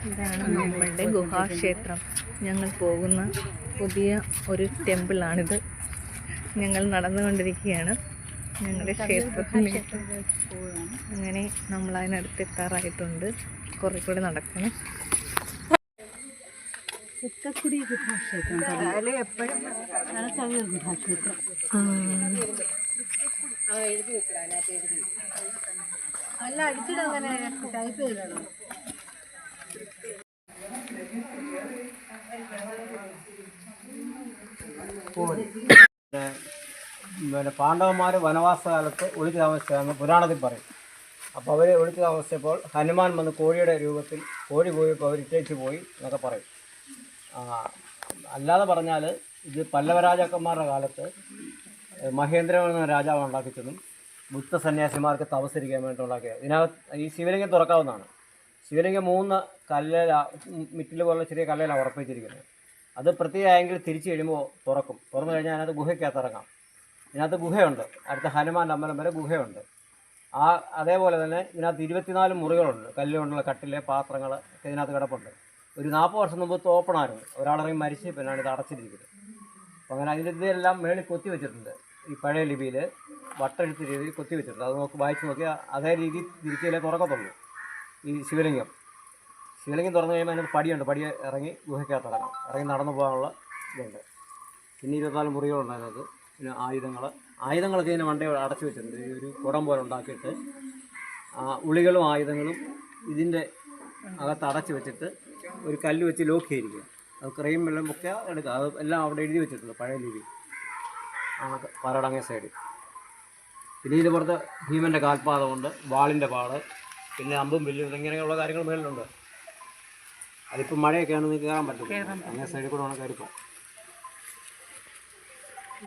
ഇതാണ് നമ്മളുടെ ഗുഹാക്ഷേത്രം. ഞങ്ങൾ പോകുന്ന പുതിയ ഒരു ടെമ്പിളാണിത്. ഞങ്ങൾ നടന്നുകൊണ്ടിരിക്കുകയാണ് ഞങ്ങളുടെ ക്ഷേത്രത്തിൽ. അങ്ങനെ നമ്മൾ അതിനടുത്ത് എത്താറായിട്ടുണ്ട്. കുറേ കൂടെ നടക്കണം. അല്ല അടിച്ചിടങ്ങനെ ടൈപ്പ് ചെയ്തോ. പിന്നെ പാണ്ഡവന്മാർ വനവാസകാലത്ത് ഒളിച്ചു താമസിച്ചതെന്ന് പുരാണത്തിൽ പറയും. അപ്പോൾ അവർ ഒളിച്ചു താമസിച്ചപ്പോൾ ഹനുമാൻ വന്ന് കോഴിയുടെ രൂപത്തിൽ കോഴി പോയപ്പോൾ അവർ ഇട്ടേച്ച് പോയി എന്നൊക്കെ പറയും. അല്ലാതെ പറഞ്ഞാൽ ഇത് പല്ലവ രാജാക്കന്മാരുടെ കാലത്ത് മഹേന്ദ്രൻ എന്ന രാജാവ് ഉണ്ടാക്കിച്ചതും ബുദ്ധ സന്യാസിമാർക്ക് തപസ്സരിക്കാൻ വേണ്ടി ഉണ്ടാക്കിയത്. ഇതിനകത്ത് ഈ ശിവലിംഗം തുറക്കാവുന്നതാണ്. ശിവലിംഗം 3 കല്ലിൽ മിറ്റിൽ പോലുള്ള ചെറിയ കല്ലിലാണ് ഉറപ്പിച്ചിരിക്കുന്നത്. അത് പ്രത്യേക ആംഗിൾ തിരിച്ചു കഴിയുമ്പോൾ തുറക്കും. തുറന്നു കഴിഞ്ഞാൽ അതിനകത്ത് ഗുഹയ്ക്കകത്ത് ഇറങ്ങാം. ഇതിനകത്ത് ഗുഹയുണ്ട്. അടുത്ത ഹനുമാൻ്റെ അമ്പലം വരെ ഗുഹയുണ്ട്. അതേപോലെ തന്നെ ഇതിനകത്ത് 24 മുറികളുണ്ട്. കല്ലുകൊണ്ടുള്ള കട്ടിലെ പാത്രങ്ങൾ ഒക്കെ ഇതിനകത്ത് കിടപ്പുണ്ട്. ഒരു 40 വർഷം മുമ്പ് ഓപ്പൺ ആയിരുന്നു. ഒരാളിറങ്ങി മരിച്ച് പിന്നാണ് ഇത് അടച്ചിരിക്കുന്നത്. അപ്പോൾ അങ്ങനെ അതിൻ്റെ ഇതെല്ലാം മേളിൽ കൊത്തി വെച്ചിട്ടുണ്ട്. ഈ പഴയ ലിപിയിൽ വട്ടെഴുത്ത് രീതിയിൽ കൊത്തി വെച്ചിട്ടുണ്ട്. അത് വായിച്ച് നോക്കിയാൽ അതേ രീതിയിൽ തിരിച്ചിലേ തുറക്കത്തുള്ളൂ. ഈ ശിവലിംഗം തുറന്നു കഴിയുമ്പോൾ അതിനകത്ത് പടിയുണ്ട്. പടി ഇറങ്ങി ഗുഹയ്ക്കകത്ത് ഇറങ്ങി നടന്നു പോകാനുള്ള ഇതുണ്ട്. പിന്നെ 24 മുറികളുണ്ട് അതിനകത്ത്. പിന്നെ ആയുധങ്ങളൊക്കെ ഇതിനെ മണ്ടേ അടച്ചു വെച്ചിട്ടുണ്ട്. ഈ ഒരു കുടം പോലെ ഉണ്ടാക്കിയിട്ട് ഉളികളും ആയുധങ്ങളും ഇതിൻ്റെ അകത്ത് അടച്ചു വെച്ചിട്ട് ഒരു കല്ല് വെച്ച് ലോക്ക് ചെയ്തിരിക്കുക. അത് ക്രൈം വെള്ളം ഒക്കെ എടുക്കുക. അത് എല്ലാം അവിടെ എഴുതി വെച്ചിട്ടുണ്ട് പഴയ ലിപി. പാറടങ്ങ സൈഡിൽ. പിന്നെ ഇതിൻ്റെ പുറത്ത് ഭീമൻ്റെ കാൽപാദമുണ്ട്, വാളിൻ്റെ പാട്, പിന്നെ അമ്പും വില്ലും ഇങ്ങനെയുള്ള കാര്യങ്ങൾ മേളിലുണ്ട്. അതിപ്പോൾ മഴയൊക്കെയാണ് നിങ്ങൾക്ക് കയറാൻ പറ്റും. അങ്ങനെ സൈഡിൽ കൂടെ വേണം കയറിപ്പോൾ.